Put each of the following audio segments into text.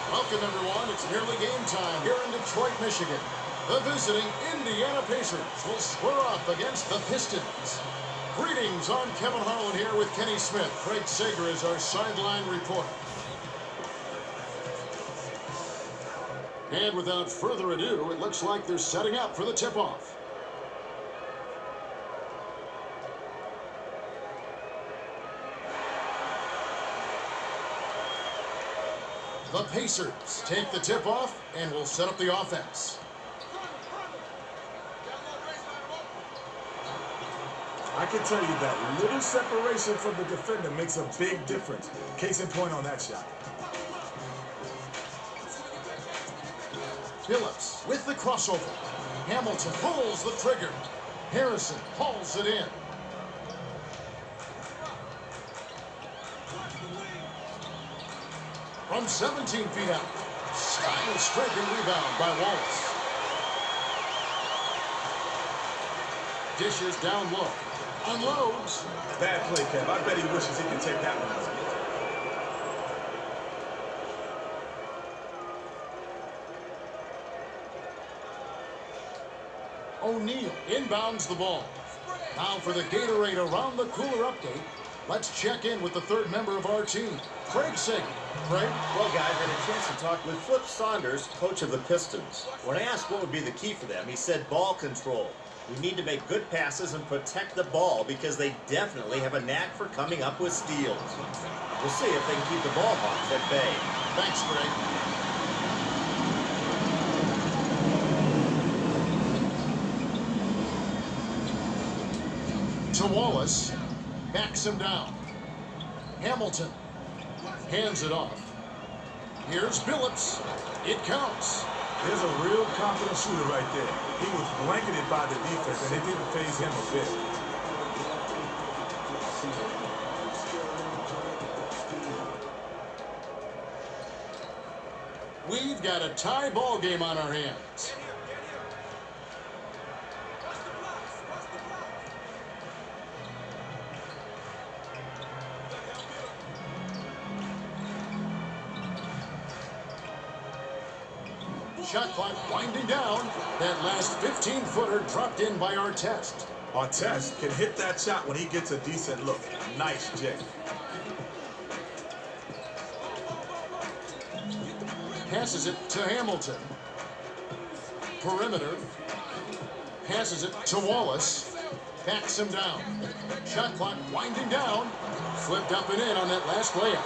Welcome, everyone. It's nearly game time here in Detroit, Michigan. The visiting Indiana Pacers will square off against the Pistons. Greetings, I'm Kevin Harlan here with Kenny Smith. Craig Sager is our sideline reporter. And without further ado, it looks like they're setting up for the tip-off. The Pacers take the tip-off and will set up the offense. I can tell you that little separation from the defender makes a big difference. Case in point on that shot. Phillips with the crossover. Hamilton pulls the trigger. Harrison hauls it in. From 17 feet out, stylish striking rebound by Wallace. Dishes down low, unloads. Bad play, Kev. I bet he wishes he could take that one. O'Neal inbounds the ball. Now for the Gatorade Around the Cooler update. Let's check in with the third member of our team, Craig Sager. Craig? Well, guys, I had a chance to talk with Flip Saunders, coach of the Pistons. When I asked what would be the key for them, he said ball control. We need to make good passes and protect the ball because they definitely have a knack for coming up with steals. We'll see if they can keep the ball hawks at bay. Thanks, Craig. To Wallace. Backs him down. Hamilton hands it off. Here's Phillips. It counts. There's a real confident shooter right there. He was blanketed by the defense, and it didn't faze him a bit. We've got a tie ball game on our hands. Shot clock winding down. That last 15-footer dropped in by Artest. Artest can hit that shot when he gets a decent look. Nice, Jay. Passes it to Hamilton. Perimeter. Passes it to Wallace. Backs him down. Shot clock winding down. Flipped up and in on that last layup.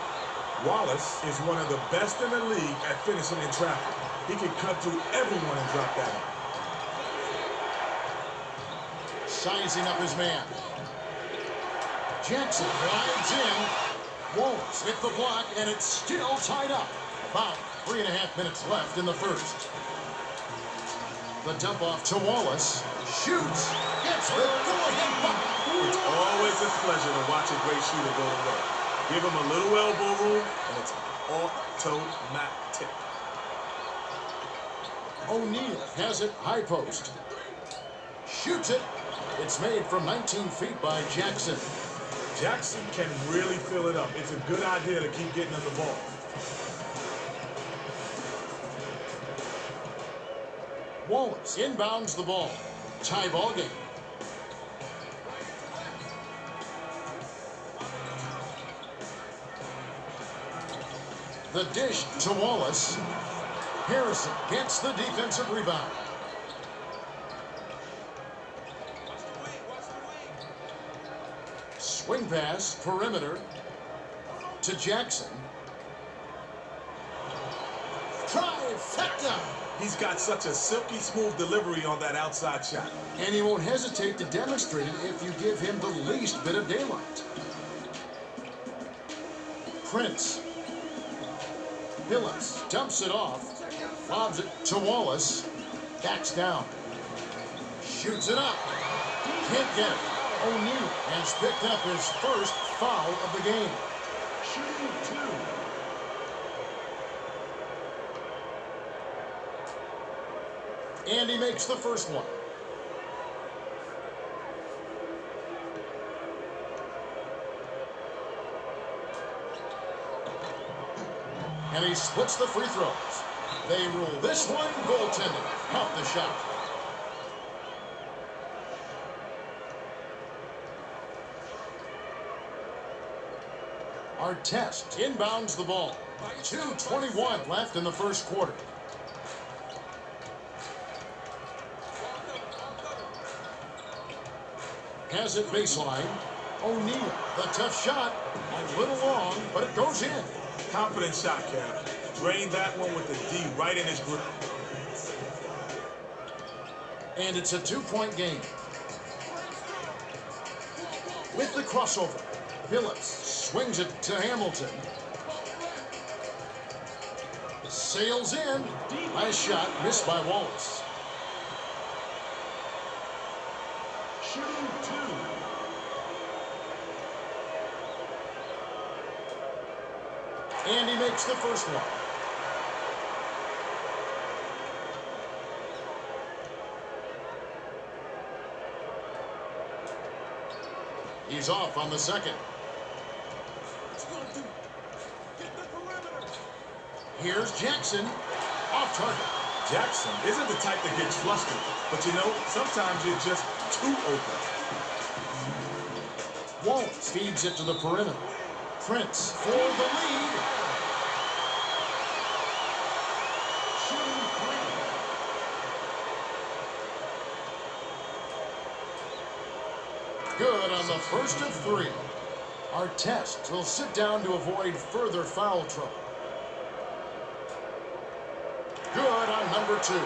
Wallace is one of the best in the league at finishing in traffic. He can cut through everyone and drop that in. Sizing up his man. Jackson glides in. Wallace hit the block, and it's still tied up. About 3.5 minutes left in the first. The dump off to Wallace. Shoots. Gets the go-ahead bucket. It's always a pleasure to watch a great shooter go to work. Give him a little elbow room, and it's automatic. O'Neal has it high post. Shoots it. It's made from 19 feet by Jackson. Jackson can really fill it up. It's a good idea to keep getting him the ball. Wallace inbounds the ball. Tie ball game. The dish to Wallace. Harrison gets the defensive rebound. Swing pass, perimeter, to Jackson. Trifecta! He's got such a silky smooth delivery on that outside shot. And he won't hesitate to demonstrate it if you give him the least bit of daylight. Prince. Billups dumps it off, lobs it to Wallace, backs down, shoots it up, can't get it. O'Neal has picked up his first foul of the game. Shooting two. And he makes the first one. And he splits the free throws. They rule this one goaltending. Off the shot. Artest inbounds the ball. 2:21 left in the first quarter. Has it baseline. O'Neal, the tough shot. A little long, but it goes in. Confident shot, Kev. Drained that one with the D right in his grip. And it's a 2-point game. With the crossover, Billups swings it to Hamilton. Sails in. Last shot missed by Wallace. Shooting two. And he makes the first one. He's off on the second. Here's Jackson. Off target. Jackson isn't the type that gets flustered, but you know, sometimes you're just too open. Wallace feeds it to the perimeter. Prince for the lead. Shooting three. Good on the first of three. Artest will sit down to avoid further foul trouble. Good on number two.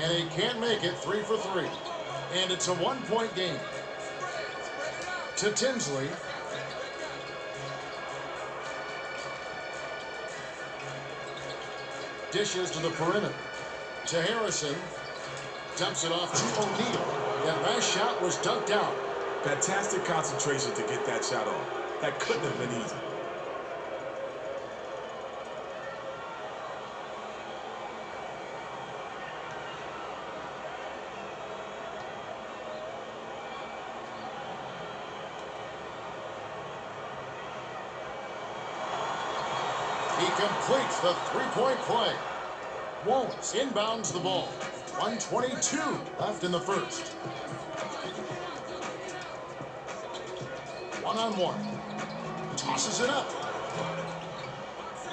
And he can't make it 3 for 3. And it's a 1-point game. To Tinsley. Dishes to the perimeter. To Harrison. Dumps it off to O'Neal. That last shot was dunked out. Fantastic concentration to get that shot on. That couldn't have been easy. He completes the three-point play. Wallace inbounds the ball. 1:22 left in the first. One-on-one. Tosses it up.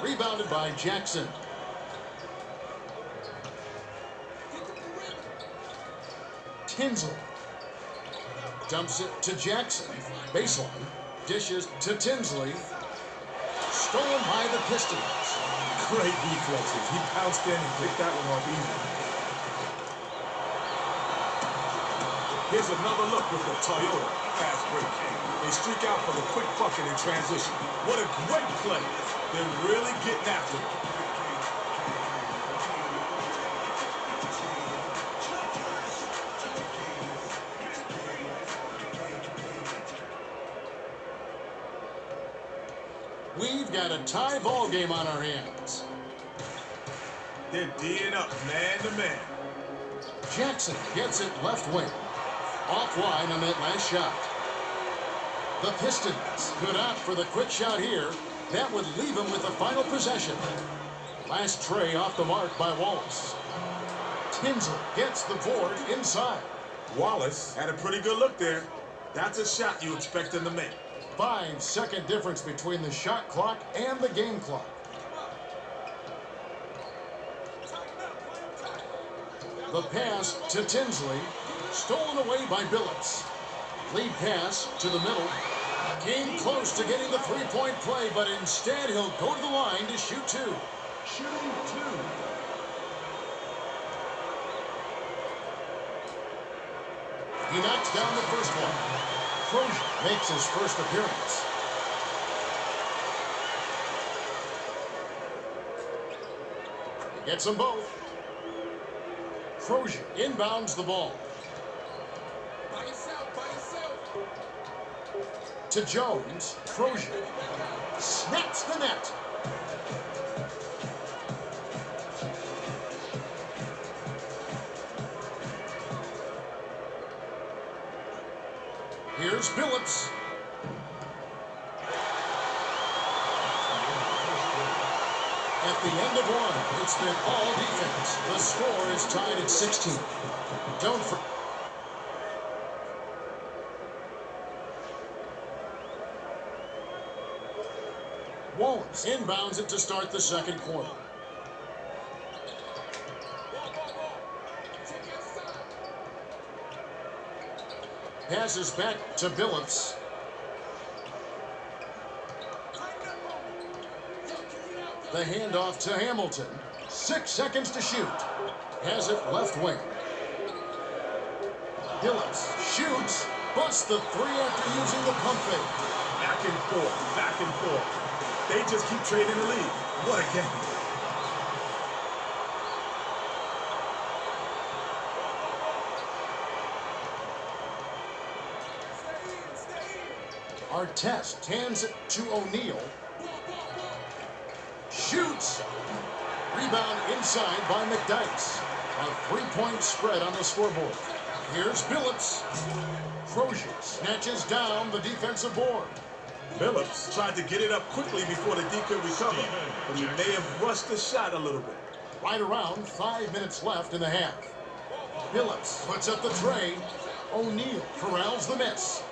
Rebounded by Jackson. Tinsley. Dumps it to Jackson. Baseline. Dishes to Tinsley. Stolen by the Pistons. Great reflexes. He pounced in and picked that one off easy. Here's another look with the Toyota fast break. They streak out for the quick bucket in transition. What a great play. They're really getting after it. We've got a tie ball game on our hands. They're D'ing up man to man. Jackson gets it left wing. Offline on that last shot. The Pistons could opt for the quick shot here. That would leave him with the final possession. Last tray off the mark by Wallace. Tinsley gets the board inside. Wallace had a pretty good look there. That's a shot you expect him to make. 5-second difference between the shot clock and the game clock. The pass to Tinsley, stolen away by Billups. Lead pass to the middle. Came close to getting the three-point play, but instead he'll go to the line to shoot two. Shooting two. He knocks down the first one. Crozier makes his first appearance. He gets them both. Crozier inbounds the ball. To Jones. Crozier snaps the net. Here's Billups. At the end of one, it's been all defense. The score is tied at 16. Don't forget. Wallace inbounds it to start the second quarter. Passes back to Billups. The handoff to Hamilton. 6 seconds to shoot. Has it left wing. Billups shoots. Busts the three after using the pump fake. Back and forth, back and forth. They just keep trading the lead. What a game. Artest hands it to O'Neal. Shoots. Rebound inside by McDyess. A three-point spread on the scoreboard. Here's Billups. Crozier snatches down the defensive board. Billups tried to get it up quickly before the D could recover, but he may have rushed the shot a little bit. Right around 5 minutes left in the half. Billups puts up the tray. O'Neal corrals the miss.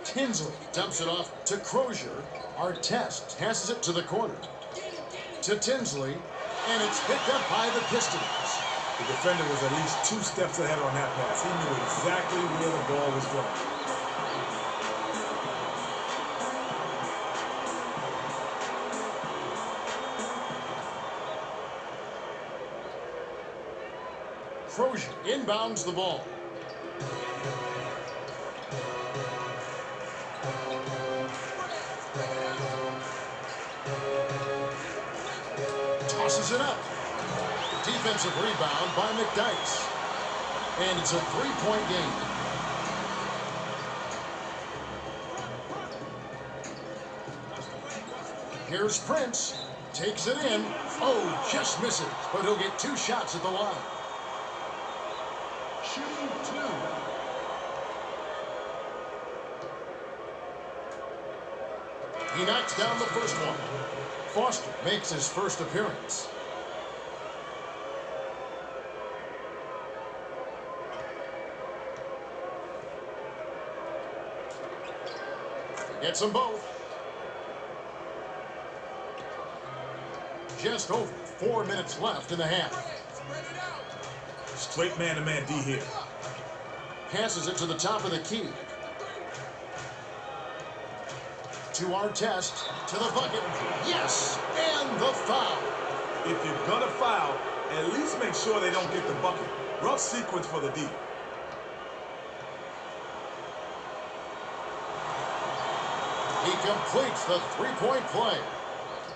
Tinsley dumps it off to Crozier. Artest passes it to the corner. To Tinsley, and it's picked up by the Pistons. The defender was at least 2 steps ahead on that pass. He knew exactly where the ball was going. Crozier inbounds the ball. Tosses it up. Defensive rebound by McDyess. And it's a three-point game. Here's Prince. Takes it in. Oh, just misses. But he'll get 2 shots at the line. Shooting 2. He knocks down the first one. Foster makes his first appearance. Gets them both. Just over 4 minutes left in the half. Straight man-to-man D here. Passes it to the top of the key. To Artest, to the bucket. Yes, and the foul. If you're gonna foul, at least make sure they don't get the bucket. Rough sequence for the D. He completes the three-point play.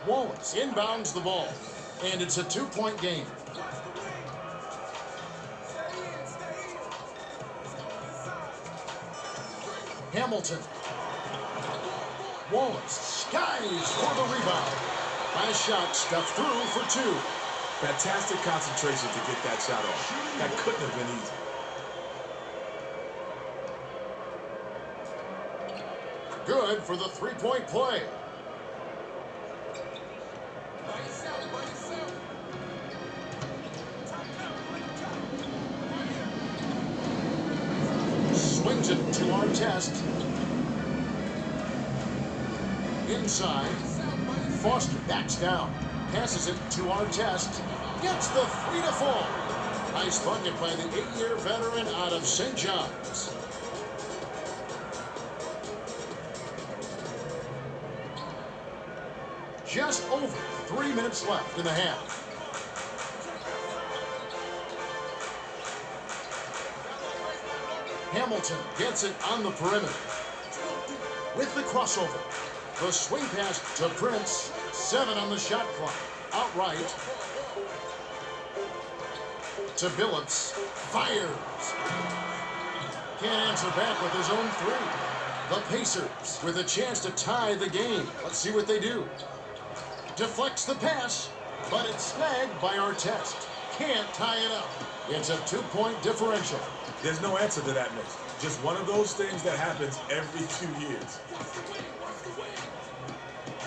Wallace inbounds the ball, and it's a 2-point game. Hamilton Wallace skies for the rebound. Last shot stepped through for two. Fantastic concentration to get that shot off. That couldn't have been easy. Good for the three-point play. Swings it to Artest. Inside. Foster backs down. Passes it to Artest. Gets the three to fall. Nice bucket by the 8-year veteran out of St. John's. Just over 3 minutes left in the half. Hamilton gets it on the perimeter. With the crossover. The swing pass to Prince. 7 on the shot clock. Outright. To Billups. Fires. Can't answer back with his own three. The Pacers with a chance to tie the game. Let's see what they do. Deflects the pass, but it's snagged by Artest. Can't tie it up. It's a 2-point differential. There's no answer to that, Mitch. Just one of those things that happens every few years.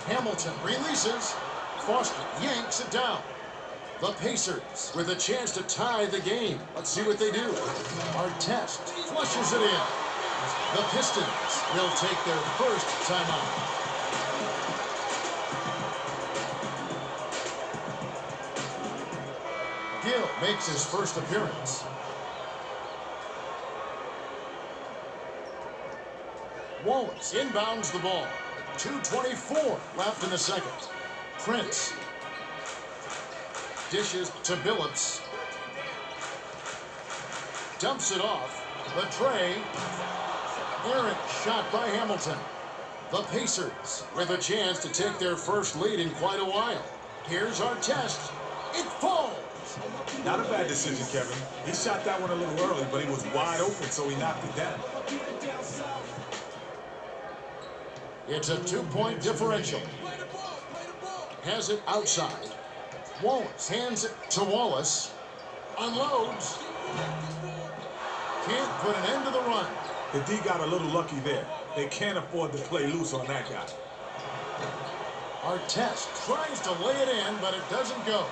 Hamilton releases. Foster yanks it down. The Pacers with a chance to tie the game. Let's see what they do. Artest flushes it in. The Pistons will take their first timeout. Gill makes his first appearance. Wallace inbounds the ball. 2:24 left in the second. Prince dishes to Billups. Dumps it off. The tray. Errant shot by Hamilton. The Pacers with a chance to take their first lead in quite a while. Here's Artest. It falls. Not a bad decision, Kevin. He shot that one a little early, but he was wide open, so he knocked it down. It's a 2-point differential. Has it outside. Wallace hands it to Wallace. Unloads. Can't put an end to the run. The D got a little lucky there. They can't afford to play loose on that guy. Artest tries to lay it in, but it doesn't go.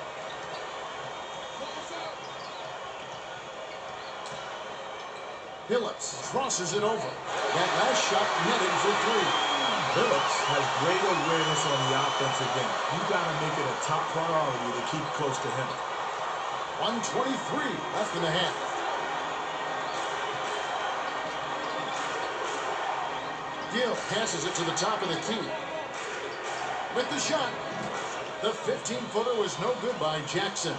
Billups crosses it over. That last shot netted for three. Billups has great awareness on the offensive end. You got to make it a top priority to keep close to him. 1:23 left in the half. Gill passes it to the top of the key. With the shot. The 15-footer was no good by Jackson.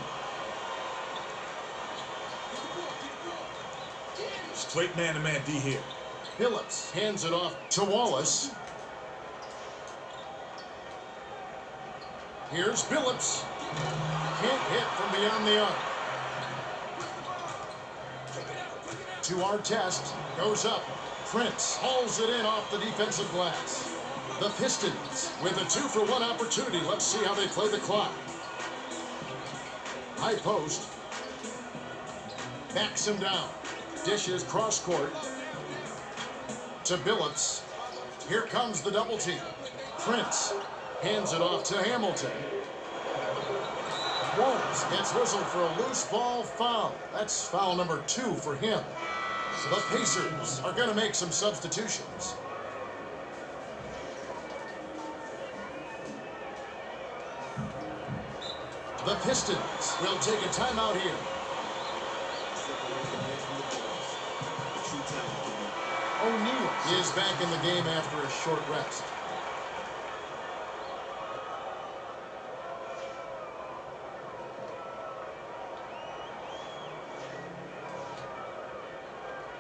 Straight man-to-man D here. Billups hands it off to Wallace. Here's Billups. Can't hit from beyond the arc. To Artest. Goes up. Prince hauls it in off the defensive glass. The Pistons with a 2-for-1 opportunity. Let's see how they play the clock. High post. Backs him down. Dishes cross court. To Billups. Here comes the double team. Prince hands it off to Hamilton. Wallace gets whistled for a loose ball foul. That's foul number 2 for him. So the Pacers are going to make some substitutions. The Pistons will take a timeout here. O'Neal is back in the game after a short rest.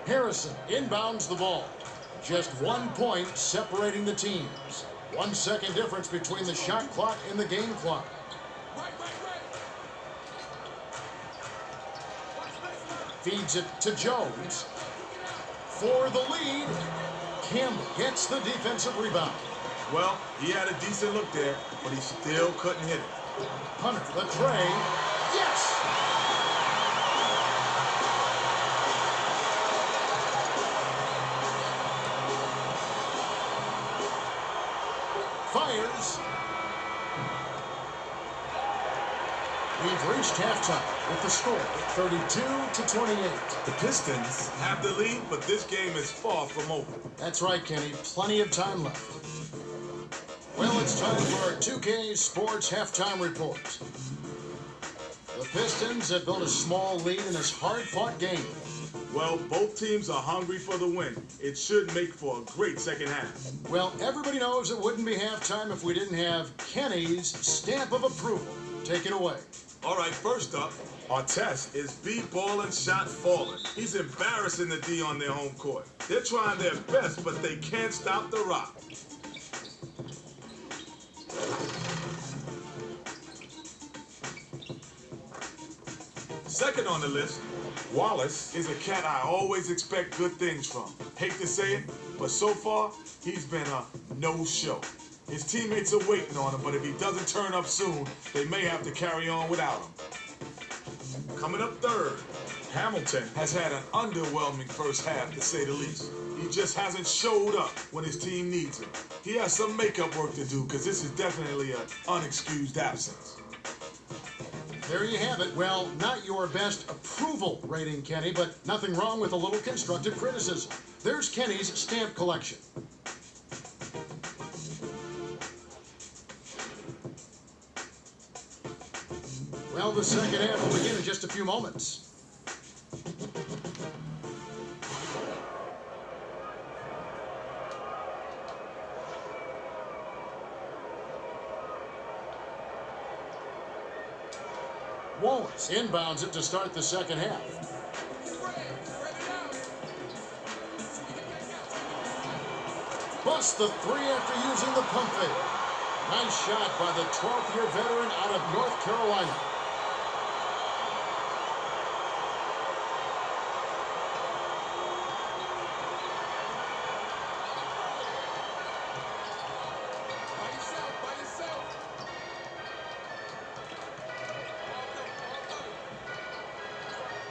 Harrison inbounds the ball. Just 1 point separating the teams. 1 second difference between the shot clock and the game clock. Feeds it to Jones. For the lead, Campbell gets the defensive rebound. Well, he had a decent look there, but he still couldn't hit it. Hunter, the tray. Yes! Fires. We've reached halftime with the score 32-28. The Pistons have the lead, but this game is far from over. That's right, Kenny. Plenty of time left. Well, it's time for our 2K Sports halftime report. The Pistons have built a small lead in this hard-fought game. Well, both teams are hungry for the win. It should make for a great second half. Well, everybody knows it wouldn't be halftime if we didn't have Kenny's stamp of approval. Take it away. All right, first up, our test is B-ball and shot falling. He's embarrassing the D on their home court. They're trying their best, but they can't stop the rock. Second on the list, Wallace is a cat I always expect good things from. Hate to say it, but so far, he's been a no-show. His teammates are waiting on him, but if he doesn't turn up soon, they may have to carry on without him. Coming up third, Hamilton has had an underwhelming first half, to say the least. He just hasn't showed up when his team needs him. He has some makeup work to do, because this is definitely an unexcused absence. There you have it. Well, not your best approval rating, Kenny, but nothing wrong with a little constructive criticism. There's Kenny's stamp collection. Well, the second half will begin in just a few moments. Wallace inbounds it to start the second half. Busts the three after using the pump fake. Nice shot by the 12th-year veteran out of North Carolina.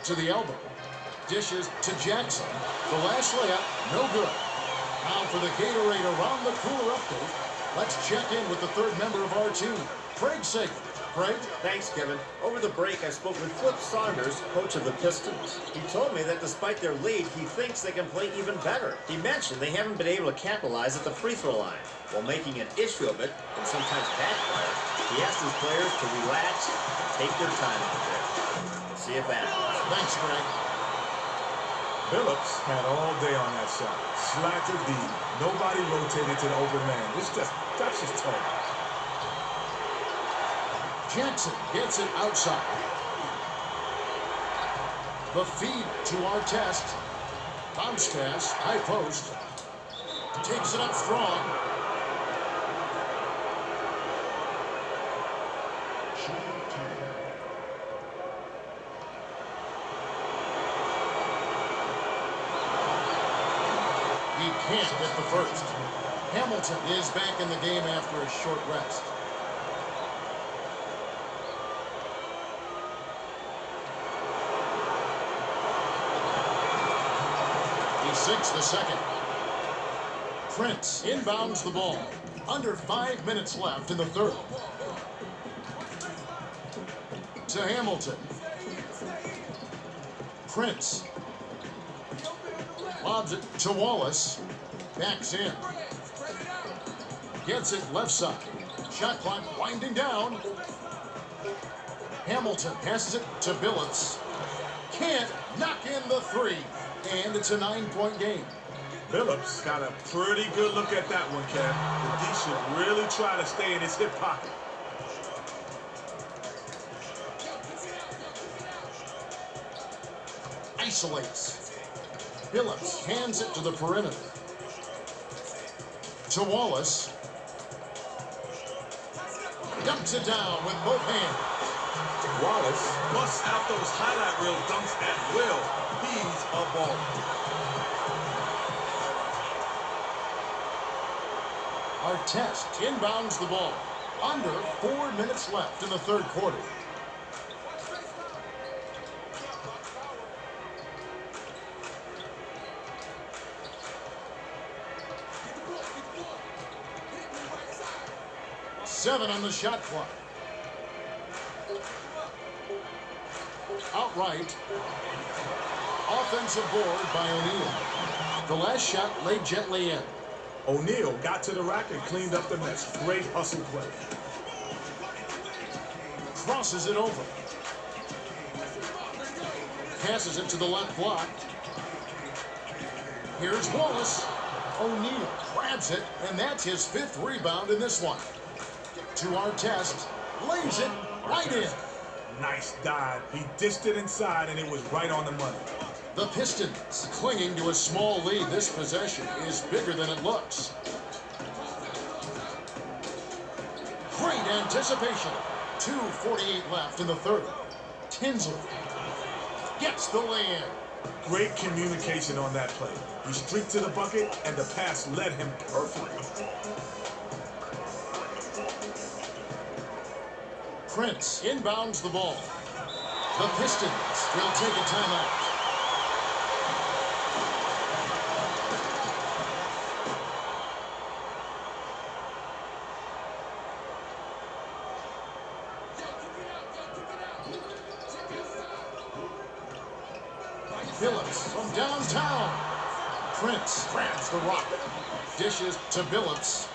To the elbow. Dishes to Jackson. The last layup, no good. Now for the Gatorade Around the Cooler update. Let's check in with the third member of our team, Craig Sagan. Craig? Thanks, Kevin. Over the break, I spoke with Flip Saunders, coach of the Pistons. He told me that despite their lead, he thinks they can play even better. He mentioned they haven't been able to capitalize at the free throw line. While making an issue of it, and sometimes backfire, he asked his players to relax and take their time out there. We'll see if that happens. Thanks, Craig. Phillips had all day on that shot. Slacker D. Nobody rotated to the open man. That's just tough. Jackson gets it outside. The feed to our test. Bounce pass, high post. Takes it up strong. He can't get the first. Hamilton is back in the game after a short rest. He sinks the second. Prince inbounds the ball. Under 5 minutes left in the third. To Hamilton. Prince. Lobs it to Wallace. Backs in. Gets it left side. Shot clock winding down. Hamilton passes it to Billups. Can't knock in the three. And it's a 9-point game. Billups got a pretty good look at that one, Kev. The D should really try to stay in his hip pocket. Isolates. Billups hands it to the perimeter. To Wallace. Dumps it down with both hands. Wallace busts out those highlight reel dunks at will. He's a baller. Artest inbounds the ball. Under 4 minutes left in the third quarter. Seven on the shot clock. Outright. Offensive board by O'Neal. The last shot laid gently in. O'Neal got to the rack and cleaned up the mess. Great hustle play. Crosses it over. Passes it to the left block. Here's Wallace. O'Neal grabs it, and that's his 5th rebound in this one. To Artest, lays it right in. Nice dive. He dished it inside, and it was right on the money. The Pistons clinging to a small lead. This possession is bigger than it looks. Great anticipation. 2:48 left in the third. Tinsley gets the lay-in. Great communication on that play. He streaked to the bucket, and the pass led him perfectly. Prince inbounds the ball. The Pistons will take a timeout. Billups from downtown. Prince grabs the rock. Dishes to Billups.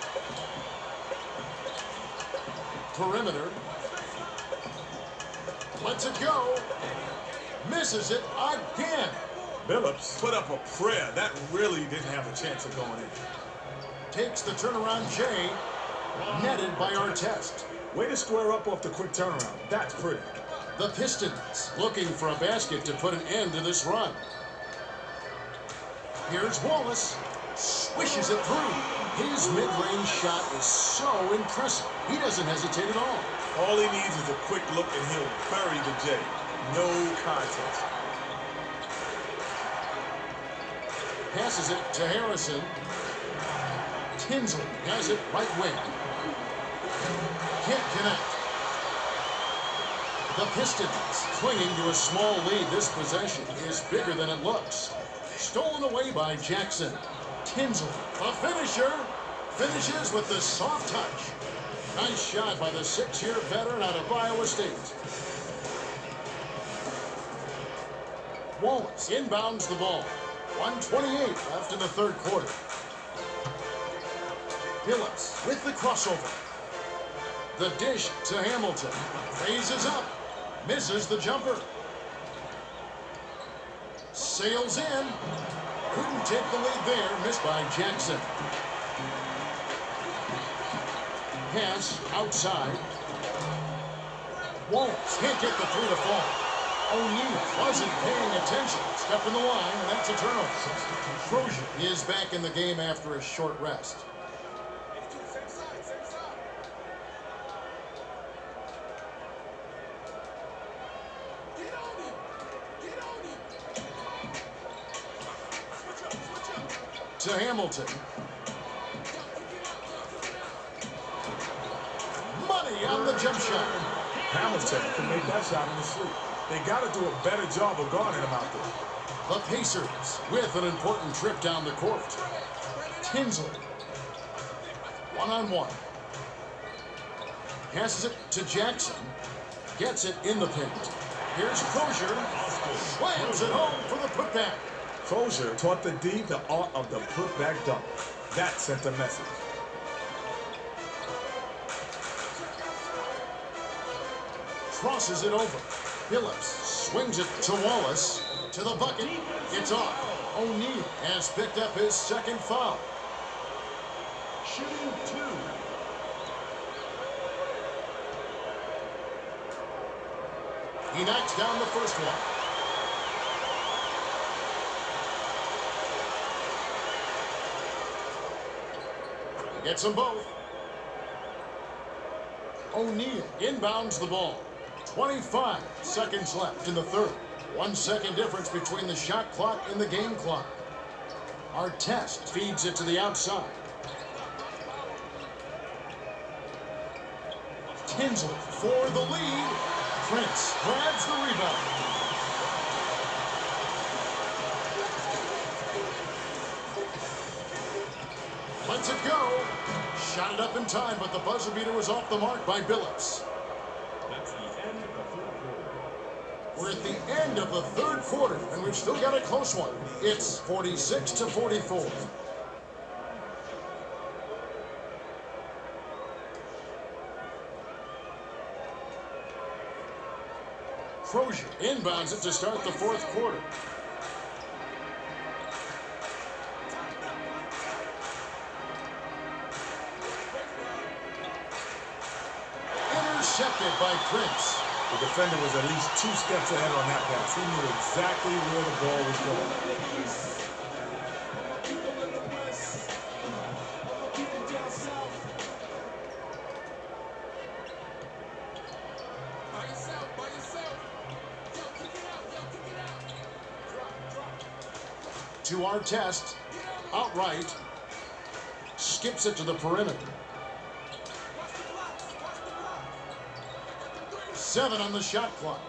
Perimeter. Lets it go. Misses it again. Billups put up a prayer. That really didn't have a chance of going in. Takes the turnaround J. Netted by Artest. Way to square up off the quick turnaround. That's pretty. The Pistons looking for a basket to put an end to this run. Here's Wallace. Swishes it through. His mid-range shot is so impressive. He doesn't hesitate at all. All he needs is a quick look and he'll bury the J. No contest. Passes it to Harrison. Tinsley has it right wing. Can't connect. The Pistons clinging to a small lead. This possession is bigger than it looks. Stolen away by Jackson. Tinsley, the finisher, finishes with the soft touch. Nice shot by the 6-year veteran out of Iowa State. Wallace inbounds the ball. 1:28 left in the third quarter. Billups with the crossover. The dish to Hamilton. Raises up. Misses the jumper. Sails in. Couldn't take the lead there. Missed by Jackson. Pass outside. Wallace can't get the 3 to fall. O'Neal wasn't paying attention. Step in the line, and that's a turnover. Crozier is back in the game after a short rest. To Hamilton. Money on the jump shot. Hamilton can make that shot in his sleep. They got to do a better job of guarding him out there. The Pacers with an important trip down the court. Tinsley. One-on-one. Passes it to Jackson. Gets it in the paint. Here's Crozier. Slams it home for the putback. Crozier taught the D the art of the putback dunk. That sent a message. Crosses it over. Billups swings it to Wallace. To the bucket. It's off. O'Neal has picked up his second foul. Shooting 2. He knocks down the first one. Gets them both. O'Neal inbounds the ball. 25 seconds left in the third. 1 second difference between the shot clock and the game clock. Artest feeds it to the outside. Tinsley for the lead. Prince grabs the rebound. Lets it go. Shot it up in time, but the buzzer beater was off the mark by Billups. That's the end of the third quarter. We're at the end of the third quarter, and we've still got a close one. It's 46-44. Crozier inbounds it to start the fourth quarter. Intercepted by Prince. The defender was at least 2 steps ahead on that pass. He knew exactly where the ball was going. To our test, outright, skips it to the perimeter. 7 on the shot clock.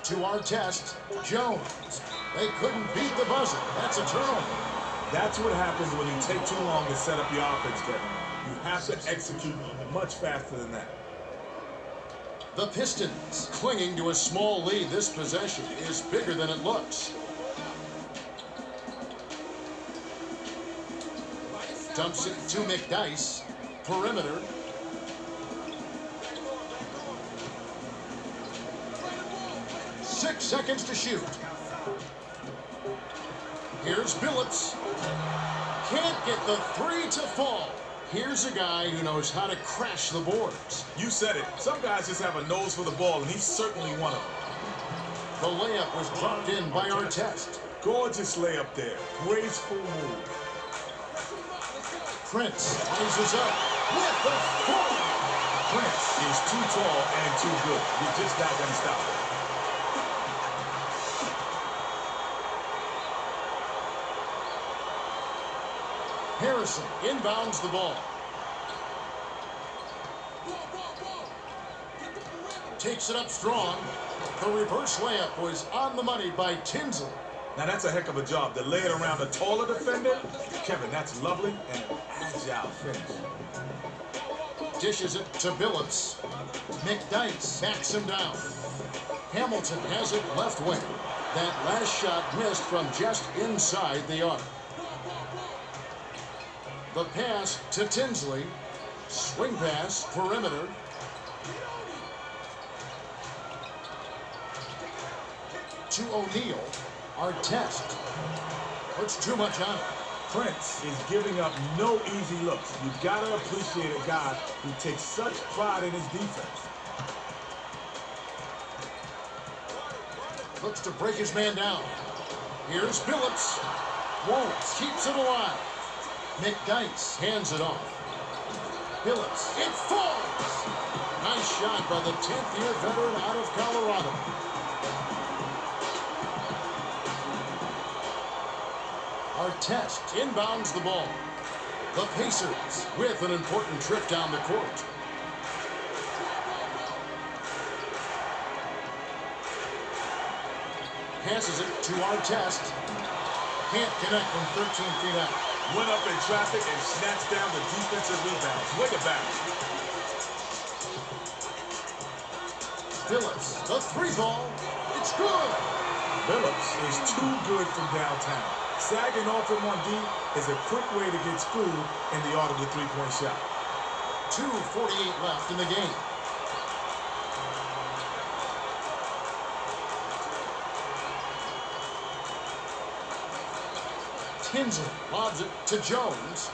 To our test, Jones. They couldn't beat the buzzer. That's a turnover. That's what happens when you take too long to set up your offense, Kevin. You have to execute much faster than that. The Pistons clinging to a small lead. This possession is bigger than it looks. Dumps it to McDyess. Perimeter. Six seconds to shoot. Here's Billups. Can't get the three to fall. Here's a guy who knows how to crash the boards. You said it. Some guys just have a nose for the ball, and he's certainly one of them. The layup was dropped in by our test. Gorgeous layup there. Graceful move. Prince rises up with the foul. Prince is too tall and too good. You're just not going to stop him. Harrison inbounds the ball. Takes it up strong. The reverse layup was on the money by Tinsley. Now that's a heck of a job to lay it around a taller defender. Kevin, that's lovely and an agile finish. Dishes it to Billups. McDyess backs him down. Hamilton has it left wing. That last shot missed from just inside the arc. The pass to Tinsley. Swing pass, perimeter. To O'Neal. Our test. Puts too much on it. Prince is giving up no easy looks. You've got to appreciate a guy who takes such pride in his defense. Looks to break his man down. Here's Billups. Won't. Keeps it alive. McDyess hands it off. Billups. It falls. Nice shot by the 10th-year veteran out of Colorado. Our test inbounds the ball. The Pacers with an important trip down the court. Passes it to our test. Can't connect from 13 feet out. Went up in traffic and snatched down the defensive rebounds. Way to back. Billups, the three ball. It's good. Billups is too good from downtown. Sagging off him on D is a quick way to get schooled in the art of the three-point shot. 2:48 left in the game. Tinsley lobs it to Jones.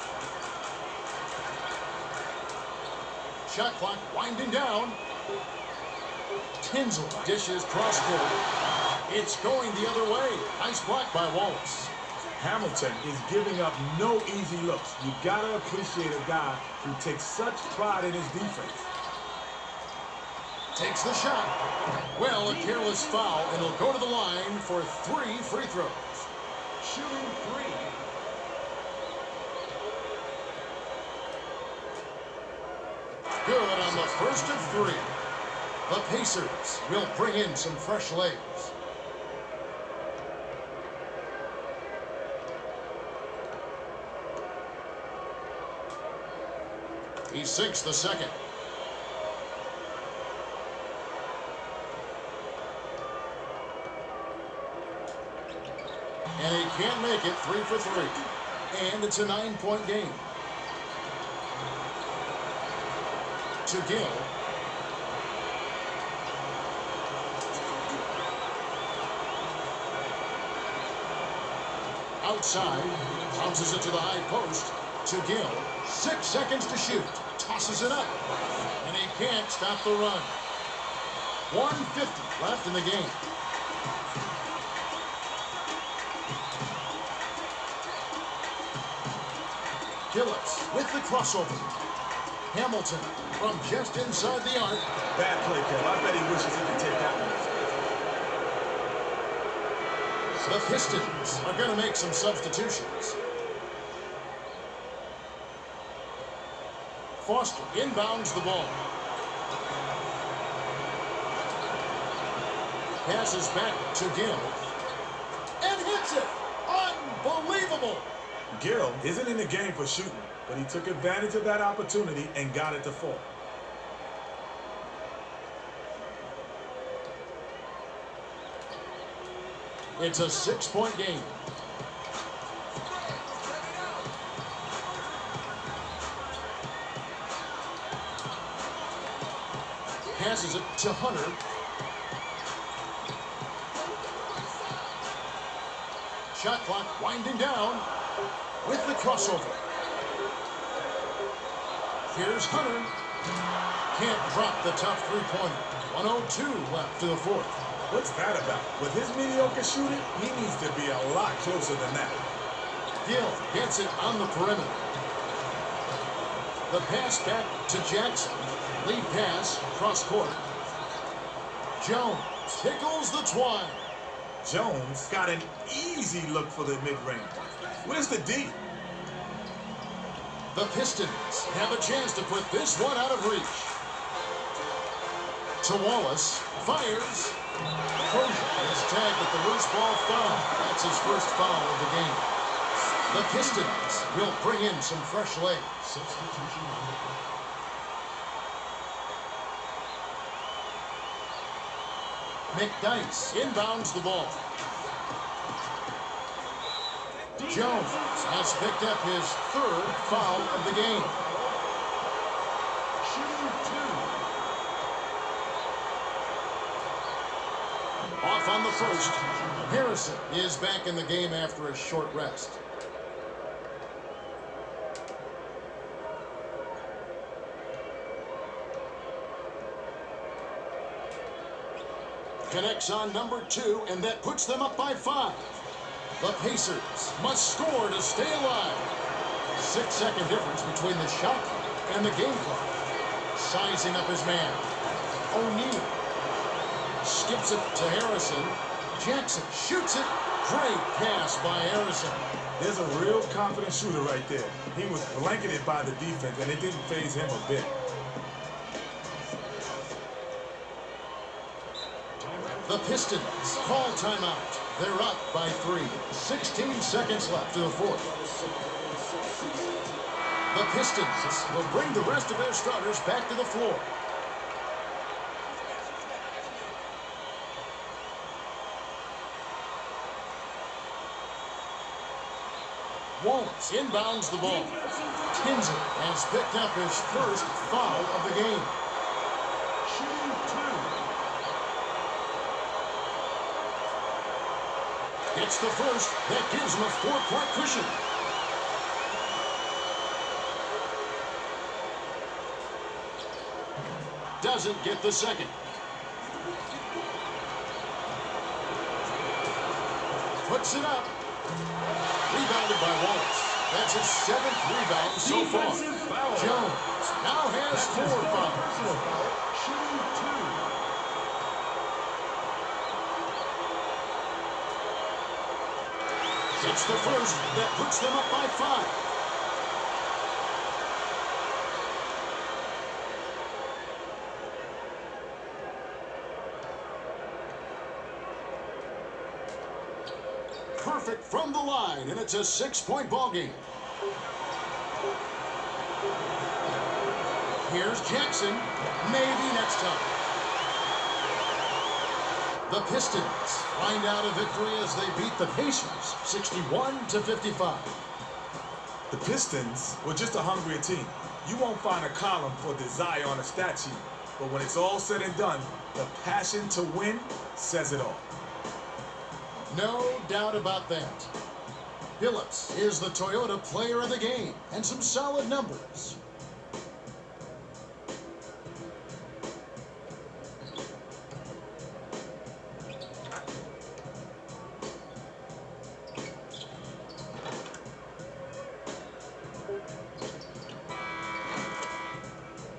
Shot clock winding down. Tinsley dishes cross court. It's going the other way. Nice block by Wallace. Hamilton is giving up no easy looks. You gotta appreciate a guy who takes such pride in his defense. Takes the shot. Well, a careless foul, and he'll go to the line for 3 free throws. Shooting 3. Good on the first of three. The Pacers will bring in some fresh legs. He sinks the second. And he can't make it 3 for 3. And it's a 9-point game. To Gill. Outside. Bounces it to the high post. To Gill. 6 seconds to shoot. Tosses it up. And he can't stop the run. 1:50 left in the game. Gillis with the crossover. Hamilton from just inside the arc. Bad play, Kev. I bet he wishes he could take that one. The Pistons are going to make some substitutions. Foster inbounds the ball. Passes back to Gill. And hits it! Unbelievable! Gill isn't in the game for shooting, but he took advantage of that opportunity and got it to fall. It's a 6-point game. Passes it to Hunter. Shot clock winding down with the crossover. Here's Hunter. Can't drop the top three-pointer. 1:02 left to the fourth. What's that about? With his mediocre shooting, he needs to be a lot closer than that. Gill gets it on the perimeter. The pass back to Jackson. Lead pass, cross court. Jones tickles the twine. Jones got an easy look for the mid-range. Where's the D? The Pistons have a chance to put this one out of reach. To Wallace, fires. Crozier is tagged with the loose ball foul. That's his first foul of the game. The Pistons will bring in some fresh legs. Substitution on the clock. McDyess inbounds the ball. Jones has picked up his third foul of the game. Shooting 2. Off on the first. Harrison is back in the game after a short rest. Connects on number 2, and that puts them up by 5. The Pacers must score to stay alive. 6-second difference between the shot and the game clock. Sizing up his man. O'Neal skips it to Harrison. Jackson shoots it. Great pass by Harrison. There's a real confident shooter right there. He was blanketed by the defense, and it didn't faze him a bit. The Pistons call timeout. They're up by 3. 16 seconds left to the fourth. The Pistons will bring the rest of their starters back to the floor. Wallace inbounds the ball. Tinsley has picked up his first foul of the game. Shooting 2. It's the first. That gives him a 4-point cushion. Doesn't get the second. Puts it up. Rebounded by Wallace. That's his 7th rebound so far. Defensive foul. Jones now has 4 fouls. Personal foul. Shooting 2. It's the first that puts them up by 5. perfect from the line, and it's a 6-point ball game. Here's Jackson. Maybe next time. The Pistons find out a victory as they beat the Pacers 61-55. The Pistons were just a hungrier team. You won't find a column for desire on a stat sheet, but when it's all said and done, the passion to win says it all. No doubt about that. Billups is the Toyota player of the game, and some solid numbers.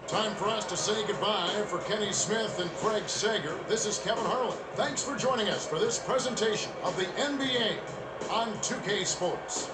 Time for us to say goodbye. For Kenny Smith and Craig Sager, this is Kevin Harlan. Thanks for joining us for this presentation of the NBA on 2K Sports.